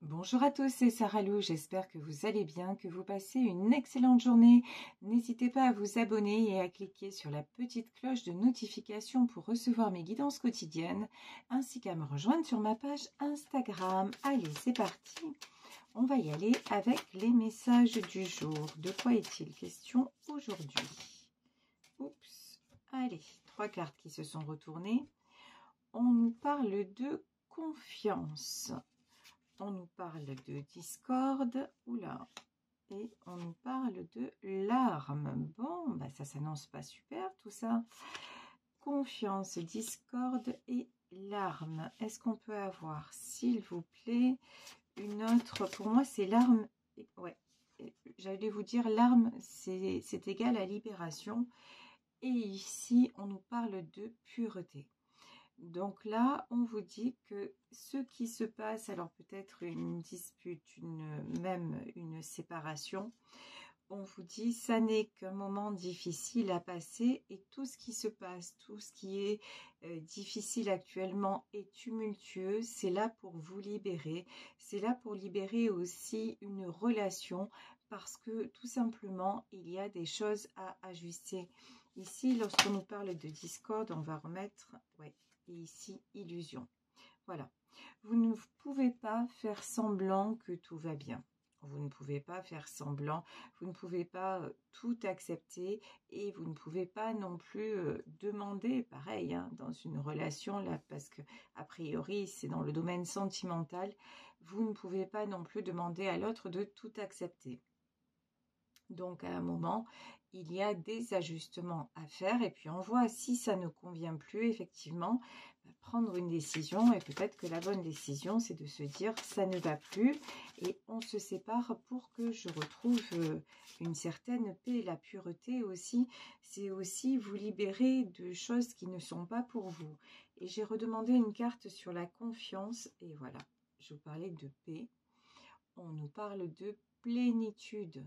Bonjour à tous, c'est Sarah Lou, j'espère que vous allez bien, que vous passez une excellente journée. N'hésitez pas à vous abonner et à cliquer sur la petite cloche de notification pour recevoir mes guidances quotidiennes, ainsi qu'à me rejoindre sur ma page Instagram. Allez, c'est parti, on va y aller avec les messages du jour. De quoi est-il question aujourd'hui? Oups, allez, 3 cartes qui se sont retournées. On nous parle de confiance. On nous parle de discorde, oula, et on nous parle de larmes. Bon, bah ça s'annonce pas super tout ça. Confiance, discorde et larmes. Est-ce qu'on peut avoir, s'il vous plaît, une autre? Pour moi, c'est larmes. Ouais, j'allais vous dire larmes, c'est égal à libération. Et ici, on nous parle de pureté. Donc là, on vous dit que ce qui se passe, alors peut-être une dispute, même une séparation, on vous dit ça n'est qu'un moment difficile à passer et tout ce qui se passe, tout ce qui est difficile actuellement et tumultueux, c'est là pour vous libérer. C'est là pour libérer aussi une relation parce que tout simplement, il y a des choses à ajuster. Ici, lorsqu'on nous parle de discorde, on va remettre... ouais. Et ici, illusion. Voilà. Vous ne pouvez pas faire semblant que tout va bien. Vous ne pouvez pas faire semblant. Vous ne pouvez pas tout accepter. Et vous ne pouvez pas non plus demander, pareil, hein, dans une relation, là, parce que a priori, c'est dans le domaine sentimental, vous ne pouvez pas non plus demander à l'autre de tout accepter. Donc, à un moment, il y a des ajustements à faire et puis on voit si ça ne convient plus, effectivement, prendre une décision. Et peut-être que la bonne décision, c'est de se dire ça ne va plus et on se sépare pour que je retrouve une certaine paix. La pureté aussi, c'est aussi vous libérer de choses qui ne sont pas pour vous. Et j'ai redemandé une carte sur la confiance et voilà, je vous parlais de paix. On nous parle de plénitude.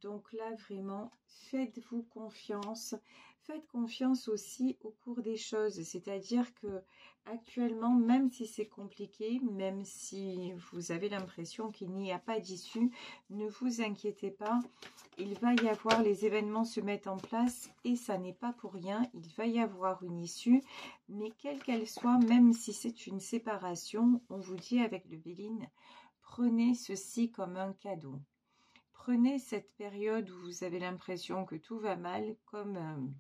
Donc là, vraiment, faites-vous confiance. Faites confiance aussi au cours des choses. C'est-à-dire que actuellement, même si c'est compliqué, même si vous avez l'impression qu'il n'y a pas d'issue, ne vous inquiétez pas. Il va y avoir, les événements se mettent en place et ça n'est pas pour rien. Il va y avoir une issue, mais quelle qu'elle soit, même si c'est une séparation, on vous dit avec le Béline, prenez ceci comme un cadeau. Prenez cette période où vous avez l'impression que tout va mal comme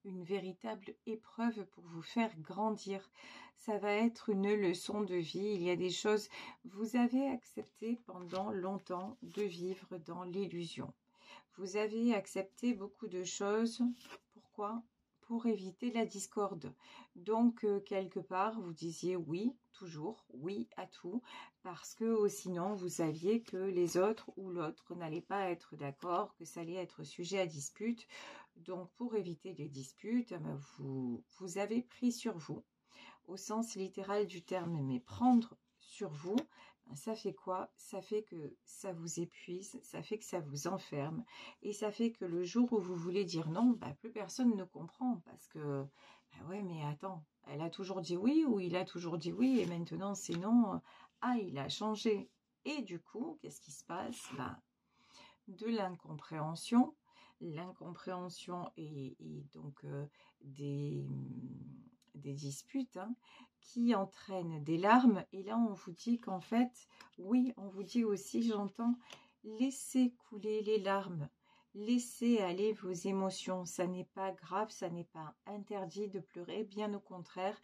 une véritable épreuve pour vous faire grandir. Ça va être une leçon de vie. Il y a des choses, vous avez accepté pendant longtemps de vivre dans l'illusion. Vous avez accepté beaucoup de choses. Pourquoi ? Pour éviter la discorde. Donc, quelque part, vous disiez oui, toujours, oui à tout, parce que sinon, vous saviez que les autres ou l'autre n'allaient pas être d'accord, que ça allait être sujet à dispute. Donc, pour éviter les disputes, vous avez pris sur vous, au sens littéral du terme, mais prendre sur vous, ça fait quoi? Ça fait que ça vous épuise, ça fait que ça vous enferme, et ça fait que le jour où vous voulez dire non, plus personne ne comprend, parce que, ouais, mais attends, elle a toujours dit oui, ou il a toujours dit oui, et maintenant c'est non, ah, il a changé. Et du coup, qu'est-ce qui se passe? De l'incompréhension. L'incompréhension et donc des disputes qui entraînent des larmes. Et là, on vous dit qu'en fait, oui, on vous dit aussi, j'entends, laissez couler les larmes. Laissez aller vos émotions. Ça n'est pas grave, ça n'est pas interdit de pleurer, bien au contraire.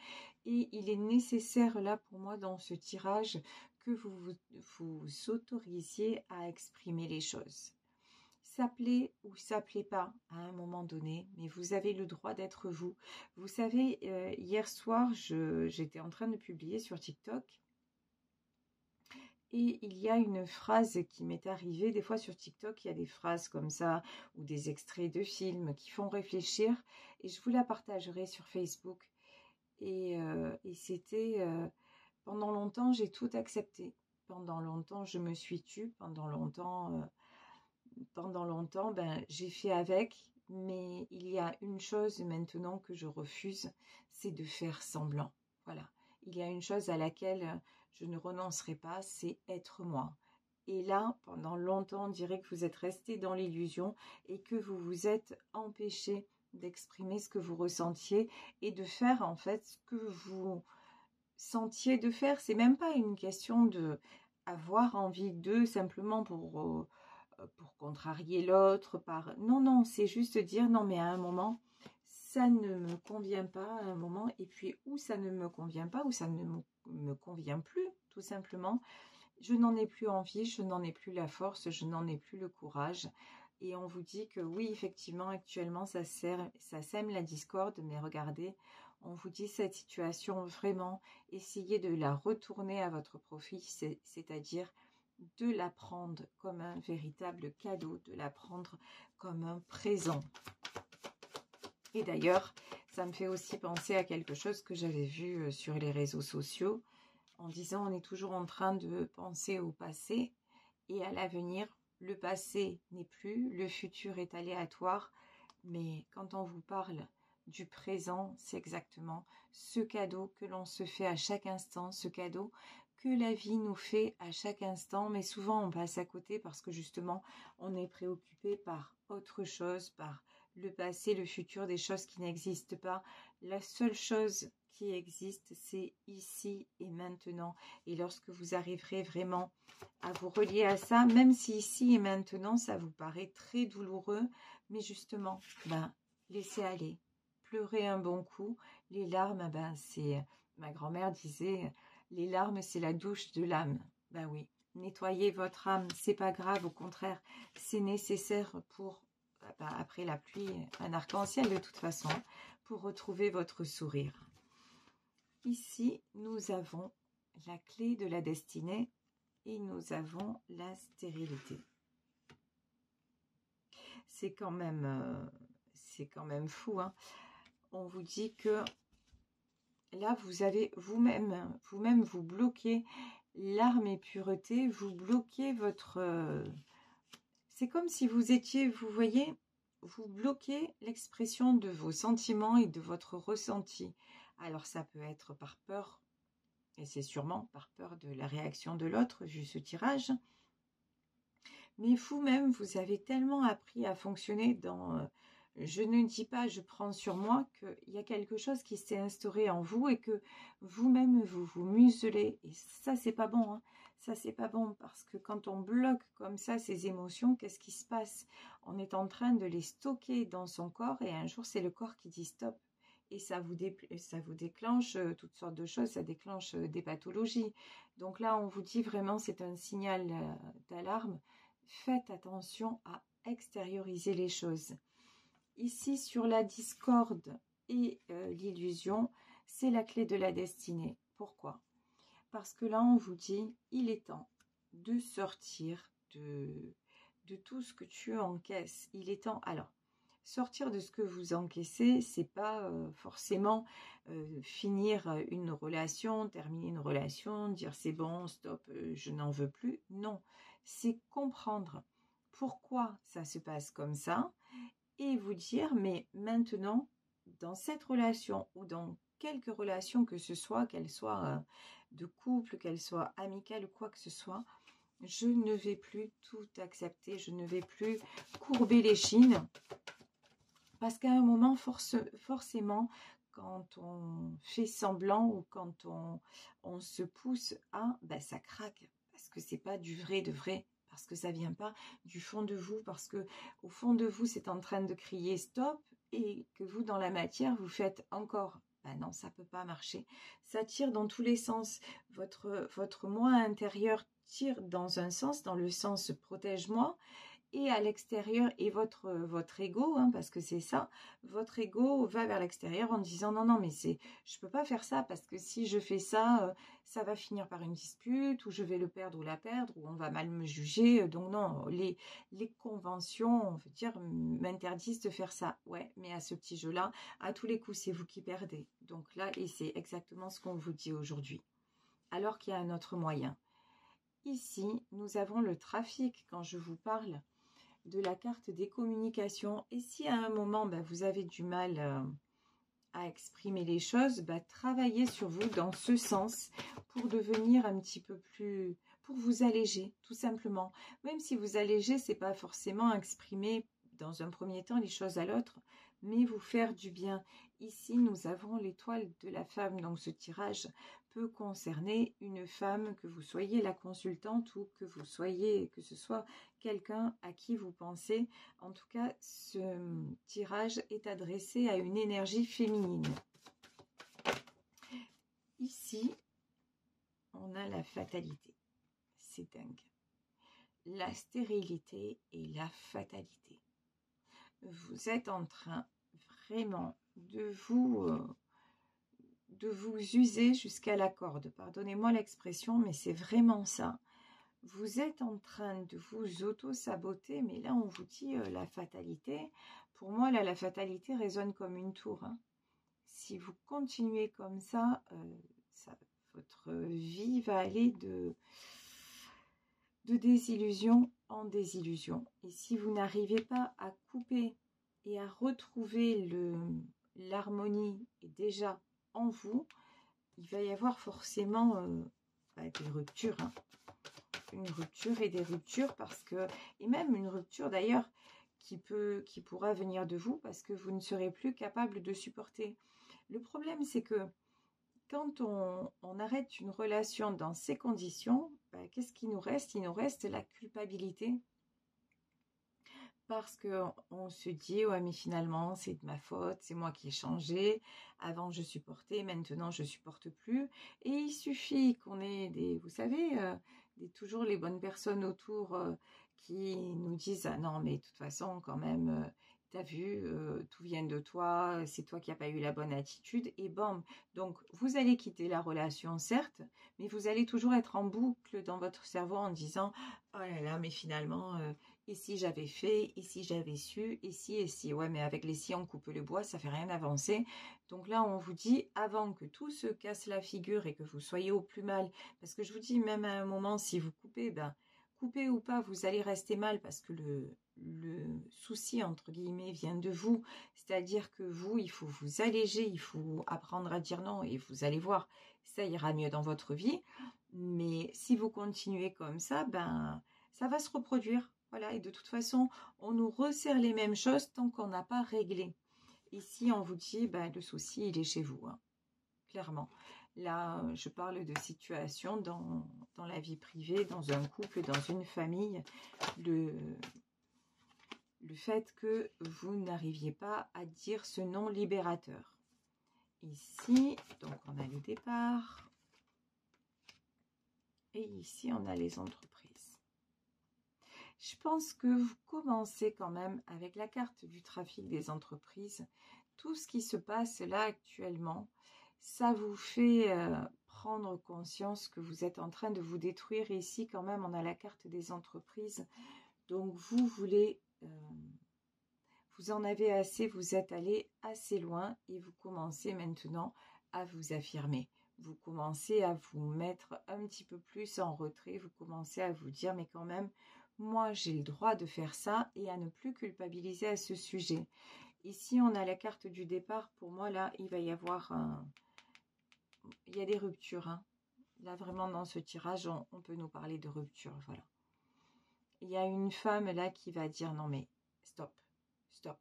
Et il est nécessaire là pour moi dans ce tirage que vous autorisiez à exprimer les choses. Ça plaît ou ça plaît pas à un moment donné, mais vous avez le droit d'être vous. Vous savez, hier soir, j'étais en train de publier sur TikTok et il y a une phrase qui m'est arrivée. Des fois sur TikTok, il y a des phrases comme ça ou des extraits de films qui font réfléchir et je vous la partagerai sur Facebook. Et c'était, pendant longtemps, j'ai tout accepté. Pendant longtemps, je me suis tue. Pendant longtemps, j'ai fait avec, mais il y a une chose maintenant que je refuse, c'est de faire semblant. Voilà, il y a une chose à laquelle je ne renoncerai pas, c'est être moi. Et là, pendant longtemps, on dirait que vous êtes resté dans l'illusion et que vous vous êtes empêché d'exprimer ce que vous ressentiez et de faire en fait ce que vous sentiez de faire. C'est même pas une question de avoir envie d'eux simplement pour contrarier l'autre. Non, non, c'est juste dire non, mais à un moment, ça ne me convient pas à un moment, et puis où ça ne me convient pas, ou ça ne me convient plus, tout simplement. Je n'en ai plus envie, je n'en ai plus la force, je n'en ai plus le courage. Et on vous dit que oui, effectivement, actuellement, ça sème la discorde, mais regardez, on vous dit cette situation, vraiment, essayez de la retourner à votre profit, c'est-à-dire de la prendre comme un véritable cadeau, de la prendre comme un présent. Et d'ailleurs, ça me fait aussi penser à quelque chose que j'avais vu sur les réseaux sociaux, en disant on est toujours en train de penser au passé et à l'avenir. Le passé n'est plus, le futur est aléatoire, mais quand on vous parle du présent, c'est exactement ce cadeau que l'on se fait à chaque instant, ce cadeau que la vie nous fait à chaque instant, mais souvent on passe à côté parce que justement on est préoccupé par autre chose, par le passé, le futur, des choses qui n'existent pas. La seule chose qui existe, c'est ici et maintenant. Et lorsque vous arriverez vraiment à vous relier à ça, même si ici et maintenant, ça vous paraît très douloureux, mais justement, laissez aller. Pleurez un bon coup. Les larmes, c'est... Ma grand-mère disait, les larmes, c'est la douche de l'âme. Ben oui, nettoyez votre âme, c'est pas grave, au contraire, c'est nécessaire pour, après la pluie, un arc-en-ciel de toute façon, pour retrouver votre sourire. Ici, nous avons la clé de la destinée et nous avons la stérilité. C'est quand même fou, hein. On vous dit que là, vous avez vous-même, vous bloquez l'âme et pureté, vous bloquez votre... c'est comme si vous étiez, vous voyez, vous bloquez l'expression de vos sentiments et de votre ressenti. Alors, ça peut être par peur, et c'est sûrement par peur de la réaction de l'autre, vu ce tirage. Mais vous-même, vous avez tellement appris à fonctionner dans... je ne dis pas, je prends sur moi, qu'il y a quelque chose qui s'est instauré en vous et que vous-même, vous vous muselez. Et ça, c'est pas bon, hein. Ça, c'est pas bon parce que quand on bloque comme ça ces émotions, qu'est-ce qui se passe? On est en train de les stocker dans son corps et un jour, c'est le corps qui dit stop. Et ça vous déclenche toutes sortes de choses, ça déclenche des pathologies. Donc là, on vous dit vraiment, c'est un signal d'alarme. Faites attention à extérioriser les choses. Ici, sur la discorde et l'illusion, c'est la clé de la destinée. Pourquoi? Parce que là, on vous dit, il est temps de sortir de tout ce que tu encaisses. Il est temps... Alors, sortir de ce que vous encaissez, c'est pas forcément finir une relation, terminer une relation, dire c'est bon, stop, je n'en veux plus. Non, c'est comprendre pourquoi ça se passe comme ça et vous dire, mais maintenant, dans cette relation ou dans quelque relation que ce soit, qu'elle soit de couple, qu'elle soit amicale ou quoi que ce soit, je ne vais plus tout accepter, je ne vais plus courber les chines. Parce qu'à un moment, forcément, quand on fait semblant ou quand on se pousse à, ça craque. Parce que c'est pas du vrai de vrai. Parce que ça vient pas du fond de vous. Parce que au fond de vous, c'est en train de crier stop. Et que vous, dans la matière, vous faites encore. Non, ça peut pas marcher. Ça tire dans tous les sens. Votre moi intérieur tire dans un sens, dans le sens protège-moi. Et à l'extérieur, et votre ego, hein, parce que c'est ça, votre ego va vers l'extérieur en disant non, mais je peux pas faire ça parce que si je fais ça, ça va finir par une dispute, ou je vais le perdre ou la perdre, ou on va mal me juger. Donc non, les conventions, on veut dire, m'interdisent de faire ça. Ouais, mais à ce petit jeu-là, à tous les coups, c'est vous qui perdez. Donc là, et c'est exactement ce qu'on vous dit aujourd'hui. Alors qu'il y a un autre moyen. Ici, nous avons le trafic quand je vous parle de la carte des communications. Et si à un moment, vous avez du mal à exprimer les choses, travaillez sur vous dans ce sens pour devenir un petit peu plus, pour vous alléger, tout simplement. Même si vous allégez, c'est pas forcément exprimer dans un premier temps les choses à l'autre, mais vous faire du bien. Ici, nous avons l'étoile de la femme, donc ce tirage peut concerner une femme, que vous soyez la consultante ou que vous soyez, que ce soit quelqu'un à qui vous pensez. En tout cas, ce tirage est adressé à une énergie féminine. Ici, on a la fatalité. C'est dingue. La stérilité et la fatalité. Vous êtes en train vraiment de vous user jusqu'à la corde. Pardonnez-moi l'expression, mais c'est vraiment ça. Vous êtes en train de vous auto-saboter, mais là, on vous dit la fatalité. Pour moi, là, la fatalité résonne comme une tour. Hein. Si vous continuez comme ça, votre vie va aller de désillusion en désillusion. Et si vous n'arrivez pas à couper et à retrouver l'harmonie déjà en vous, il va y avoir forcément des ruptures. Hein. Une rupture et des ruptures parce que, et même une rupture d'ailleurs qui pourra venir de vous parce que vous ne serez plus capable de supporter. Le problème, c'est que quand on arrête une relation dans ces conditions, qu'est-ce qui nous reste? Il nous reste la culpabilité. Parce qu'on se dit, ouais, mais finalement, c'est de ma faute, c'est moi qui ai changé. Avant, je supportais, maintenant, je supporte plus. Et il suffit qu'on ait vous savez, toujours les bonnes personnes autour qui nous disent, ah non, mais de toute façon, quand même, t'as vu, tout vient de toi, c'est toi qui n'as pas eu la bonne attitude, et bam. Donc, vous allez quitter la relation, certes, mais vous allez toujours être en boucle dans votre cerveau en disant, oh là là, mais finalement, et si j'avais fait, et si j'avais su, et si, ouais, mais avec les si on coupe le bois, ça fait rien avancer. Donc là, on vous dit, avant que tout se casse la figure et que vous soyez au plus mal, parce que je vous dis, même à un moment, si vous coupez, coupez ou pas, vous allez rester mal parce que le souci, entre guillemets, vient de vous. C'est-à-dire que vous, il faut vous alléger, il faut apprendre à dire non et vous allez voir, ça ira mieux dans votre vie. Mais si vous continuez comme ça, ça va se reproduire. Voilà, et de toute façon, on nous resserre les mêmes choses tant qu'on n'a pas réglé. Ici, on vous dit, le souci, il est chez vous, hein, clairement. Là, je parle de situation dans la vie privée, dans un couple, dans une famille. Le fait que vous n'arriviez pas à dire ce non libérateur. Ici, donc on a le départ. Et ici, on a les entreprises. Je pense que vous commencez quand même avec la carte du trafic des entreprises. Tout ce qui se passe là actuellement, ça vous fait prendre conscience que vous êtes en train de vous détruire. Et ici, quand même, on a la carte des entreprises. Donc, vous voulez, vous en avez assez, vous êtes allé assez loin et vous commencez maintenant à vous affirmer. Vous commencez à vous mettre un petit peu plus en retrait. Vous commencez à vous dire, mais quand même, moi, j'ai le droit de faire ça et à ne plus culpabiliser à ce sujet. Ici, on a la carte du départ. Pour moi, là, il va y avoir il y a des ruptures. Hein. Là, vraiment, dans ce tirage, on peut nous parler de rupture. Voilà. Il y a une femme, là, qui va dire, non, mais stop, stop.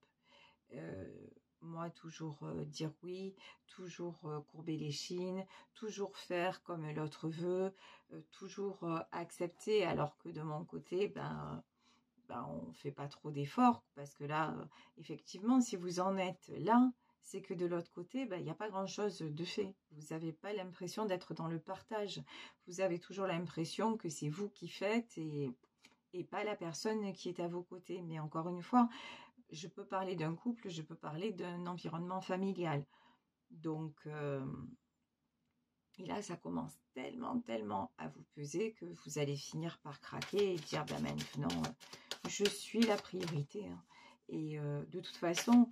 Moi, toujours dire oui, toujours courber les chines, toujours faire comme l'autre veut, toujours accepter, alors que de mon côté, on ne fait pas trop d'efforts, parce que là, effectivement, si vous en êtes là, c'est que de l'autre côté, il n'y a pas grand-chose de fait. Vous n'avez pas l'impression d'être dans le partage. Vous avez toujours l'impression que c'est vous qui faites et pas la personne qui est à vos côtés. Mais encore une fois, je peux parler d'un couple, je peux parler d'un environnement familial. Donc, et là, ça commence tellement à vous peser que vous allez finir par craquer et dire, maintenant, je suis la priorité. Hein. Et de toute façon,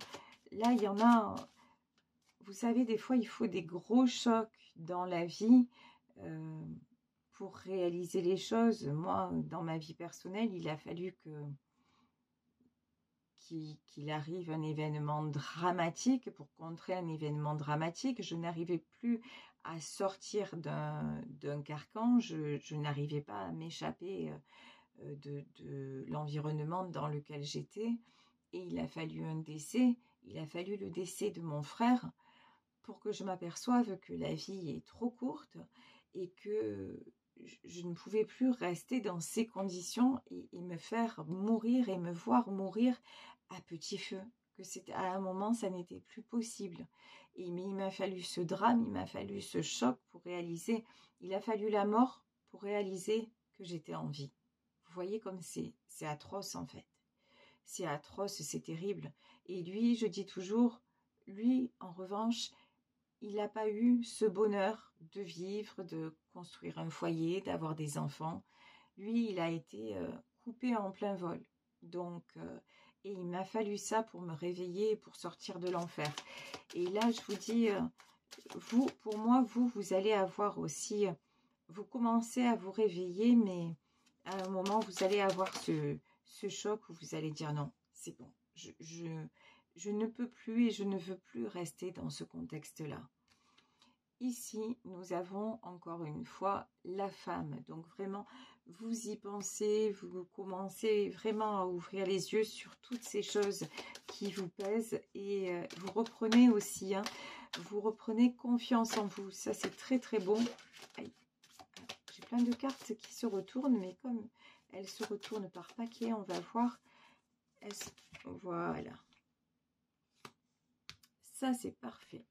là, il y en a, vous savez, des fois, il faut des gros chocs dans la vie pour réaliser les choses. Moi, dans ma vie personnelle, il a fallu qu'il arrive un événement dramatique, pour contrer un événement dramatique. Je n'arrivais plus à sortir d'un carcan, je n'arrivais pas à m'échapper de l'environnement dans lequel j'étais. Et il a fallu un décès, il a fallu le décès de mon frère pour que je m'aperçoive que la vie est trop courte et que je ne pouvais plus rester dans ces conditions et me faire mourir et me voir mourir à petit feu. Que c'était à un moment, ça n'était plus possible. Mais il m'a fallu ce drame, il m'a fallu ce choc pour réaliser, il a fallu la mort pour réaliser que j'étais en vie. Vous voyez comme c'est atroce en fait. C'est atroce, c'est terrible. Et lui, je dis toujours, lui, en revanche, il n'a pas eu ce bonheur de vivre, de construire un foyer, d'avoir des enfants. Lui, il a été coupé en plein vol. Donc, et il m'a fallu ça pour me réveiller et pour sortir de l'enfer. Et là, je vous dis, vous, pour moi, vous allez avoir aussi, vous commencez à vous réveiller, mais à un moment, vous allez avoir ce choc où vous allez dire non, c'est bon, je ne peux plus et je ne veux plus rester dans ce contexte-là. Ici, nous avons encore une fois la femme. Donc vraiment, vous y pensez, vous commencez vraiment à ouvrir les yeux sur toutes ces choses qui vous pèsent et vous reprenez aussi, vous reprenez confiance en vous. Ça, c'est très très bon. J'ai plein de cartes qui se retournent, mais comme elles se retournent par paquet, on va voir. Voilà. Ça, c'est parfait.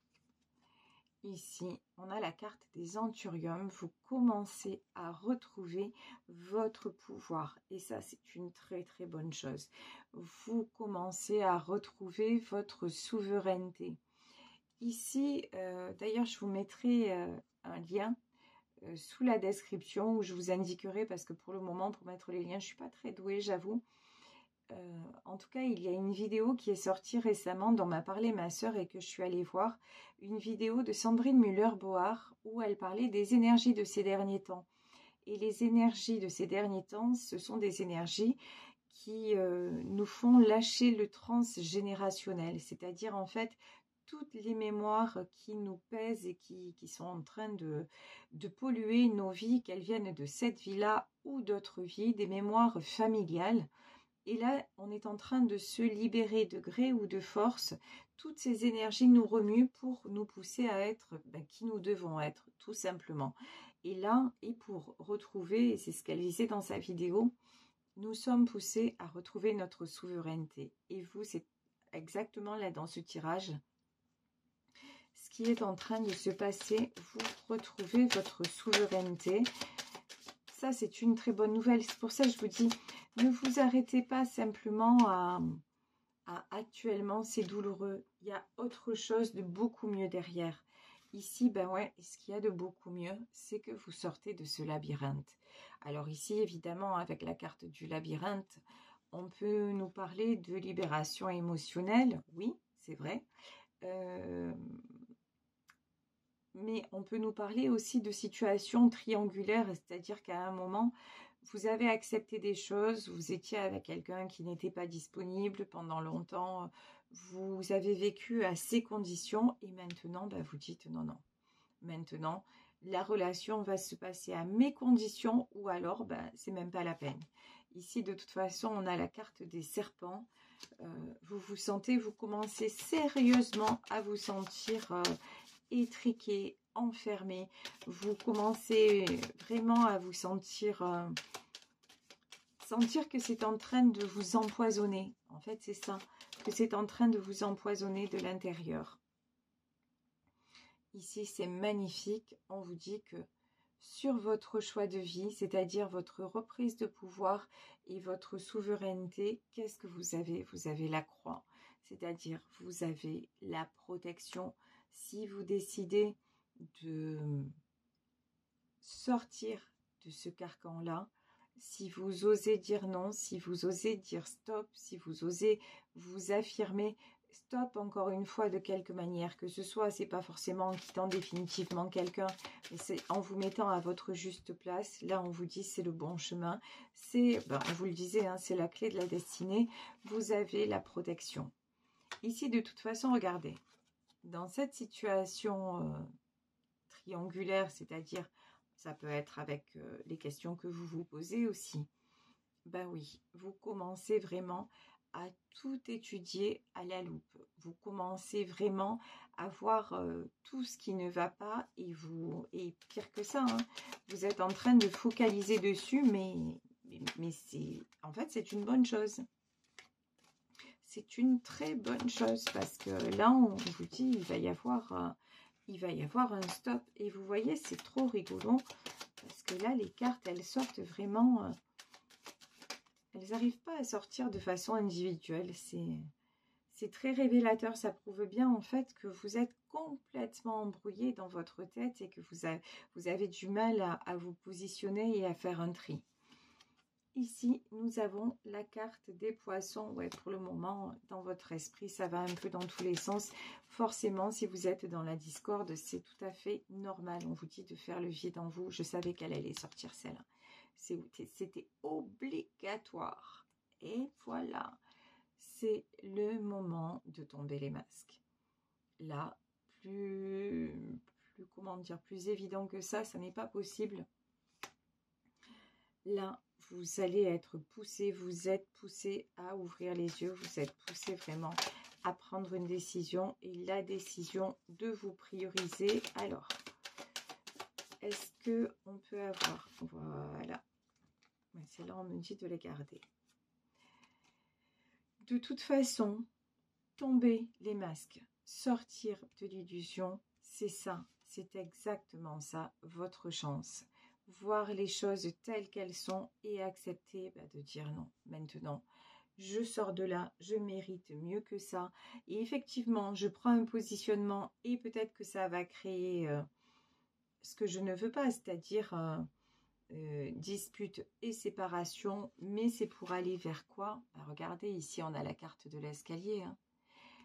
Ici, on a la carte des Anthuriums. Vous commencez à retrouver votre pouvoir. Et ça, c'est une très, très bonne chose. Vous commencez à retrouver votre souveraineté. Ici, d'ailleurs, je vous mettrai un lien sous la description où je vous indiquerai, parce que pour le moment, pour mettre les liens, je ne suis pas très douée, j'avoue. En tout cas, il y a une vidéo qui est sortie récemment dont m'a parlé ma sœur et que je suis allée voir, une vidéo de Sandrine Müller-Board où elle parlait des énergies de ces derniers temps. Et les énergies de ces derniers temps, ce sont des énergies qui nous font lâcher le transgénérationnel, c'est-à-dire en fait toutes les mémoires qui nous pèsent et qui sont en train de polluer nos vies, qu'elles viennent de cette vie-là ou d'autres vies, des mémoires familiales. Et là, on est en train de se libérer de gré ou de force. Toutes ces énergies nous remuent pour nous pousser à être qui nous devons être, tout simplement. Et là, et pour retrouver, et c'est ce qu'elle disait dans sa vidéo, nous sommes poussés à retrouver notre souveraineté. Et vous, c'est exactement là dans ce tirage, ce qui est en train de se passer. Vous retrouvez votre souveraineté. Ça, c'est une très bonne nouvelle. C'est pour ça que je vous dis, ne vous arrêtez pas simplement à actuellement, c'est douloureux. Il y a autre chose de beaucoup mieux derrière. Ici, ben ouais, ce qu'il y a de beaucoup mieux, c'est que vous sortez de ce labyrinthe. Alors ici, évidemment, avec la carte du labyrinthe, on peut nous parler de libération émotionnelle. Oui, c'est vrai. Mais on peut nous parler aussi de situations triangulaires, c'est-à-dire qu'à un moment, vous avez accepté des choses, vous étiez avec quelqu'un qui n'était pas disponible pendant longtemps, vous avez vécu à ces conditions et maintenant, vous dites non, non. Maintenant, la relation va se passer à mes conditions ou alors, c'est même pas la peine. Ici, de toute façon, on a la carte des serpents. Vous vous sentez, vous commencez sérieusement à vous sentir étriqué, enfermé. Vous commencez vraiment à vous sentir que c'est en train de vous empoisonner. En fait, c'est ça, que c'est en train de vous empoisonner de l'intérieur. Ici, c'est magnifique. On vous dit que sur votre choix de vie, c'est-à-dire votre reprise de pouvoir et votre souveraineté, qu'est-ce que vous avez? Vous avez la croix, c'est-à-dire vous avez la protection. Si vous décidez de sortir de ce carcan-là, si vous osez dire non, si vous osez dire stop, si vous osez vous affirmer, stop encore une fois de quelque manière que ce soit. C'est pas forcément en quittant définitivement quelqu'un, mais c'est en vous mettant à votre juste place. Là, on vous dit c'est le bon chemin. C'est, on vous le disait, hein, c'est la clé de la destinée. Vous avez la protection. Ici, de toute façon, regardez. Dans cette situation triangulaire, c'est-à-dire, ça peut être avec les questions que vous vous posez aussi. Ben oui, vous commencez vraiment à tout étudier à la loupe. Vous commencez vraiment à voir tout ce qui ne va pas et pire que ça, hein, vous êtes en train de focaliser dessus, mais c'est, en fait, c'est une bonne chose. C'est une très bonne chose parce que là, on vous dit, il va y avoir un stop. Et vous voyez, c'est trop rigolo parce que là, les cartes, elles sortent vraiment... elles n'arrivent pas à sortir de façon individuelle. C'est très révélateur. Ça prouve bien en fait que vous êtes complètement embrouillé dans votre tête et que vous avez du mal à vous positionner et à faire un tri. Ici, nous avons la carte des poissons. Ouais, pour le moment, dans votre esprit, ça va un peu dans tous les sens. Forcément, si vous êtes dans la discorde, c'est tout à fait normal. On vous dit de faire le vide en vous. Je savais qu'elle allait sortir celle-là. C'était obligatoire. Et voilà, c'est le moment de tomber les masques. Là, comment dire, plus évident que ça n'est pas possible. Là, vous allez être poussé, vous êtes poussé à ouvrir les yeux, vous êtes poussé vraiment à prendre une décision et la décision de vous prioriser. Alors, est-ce qu'on peut avoir, voilà, c'est là on me dit de les garder. De toute façon, tomber les masques, sortir de l'illusion, c'est ça, c'est exactement ça, votre chance. Voir les choses telles qu'elles sont et accepter de dire non. Maintenant, je sors de là, je mérite mieux que ça. Et effectivement, je prends un positionnement et peut-être que ça va créer ce que je ne veux pas, c'est-à-dire dispute et séparation. Mais c'est pour aller vers quoi? Regardez, ici, on a la carte de l'escalier, hein.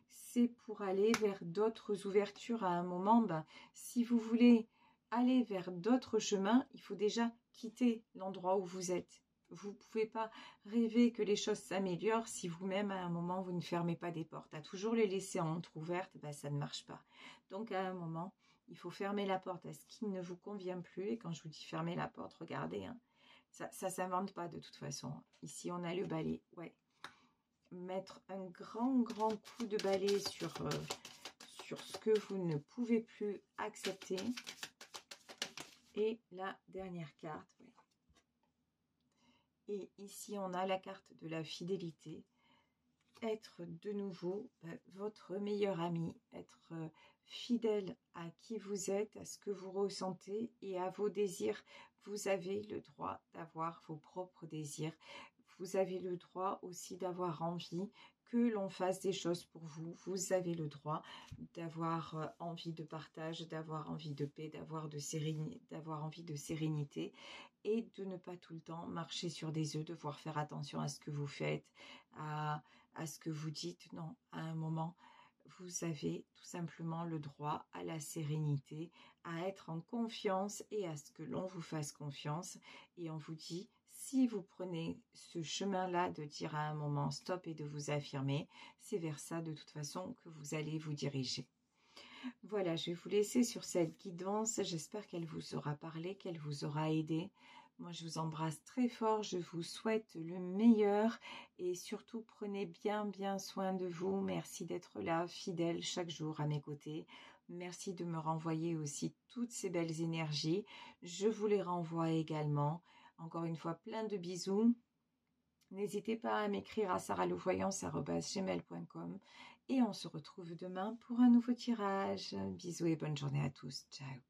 C'est pour aller vers d'autres ouvertures à un moment. Si vous voulez aller vers d'autres chemins, il faut déjà quitter l'endroit où vous êtes. Vous ne pouvez pas rêver que les choses s'améliorent si vous-même, à un moment, vous ne fermez pas des portes. À toujours les laisser entrouvertes, ça ne marche pas. Donc, à un moment, il faut fermer la porte à ce qui ne vous convient plus. Et quand je vous dis fermer la porte, regardez, hein, ça ne s'invente pas de toute façon. Ici, on a le balai, ouais. Mettre un grand coup de balai sur ce que vous ne pouvez plus accepter. Et la dernière carte, oui. Et ici, on a la carte de la fidélité. Être de nouveau votre meilleur ami, être fidèle à qui vous êtes, à ce que vous ressentez et à vos désirs. Vous avez le droit d'avoir vos propres désirs. Vous avez le droit aussi d'avoir envie que l'on fasse des choses pour vous. Vous avez le droit d'avoir envie de partage, d'avoir envie de paix, d'avoir envie de sérénité et de ne pas tout le temps marcher sur des œufs, devoir faire attention à ce que vous faites, à ce que vous dites. Non, à un moment, vous avez tout simplement le droit à la sérénité, à être en confiance et à ce que l'on vous fasse confiance. Et on vous dit, si vous prenez ce chemin-là de dire à un moment stop et de vous affirmer, c'est vers ça de toute façon que vous allez vous diriger. Voilà, je vais vous laisser sur cette guidance. J'espère qu'elle vous aura parlé, qu'elle vous aura aidé. Moi, je vous embrasse très fort. Je vous souhaite le meilleur. Et surtout, prenez bien soin de vous. Merci d'être là, fidèle, chaque jour à mes côtés. Merci de me renvoyer aussi toutes ces belles énergies. Je vous les renvoie également. Encore une fois, plein de bisous. N'hésitez pas à m'écrire à sarahlevoyance@gmail.com et on se retrouve demain pour un nouveau tirage. Bisous et bonne journée à tous. Ciao.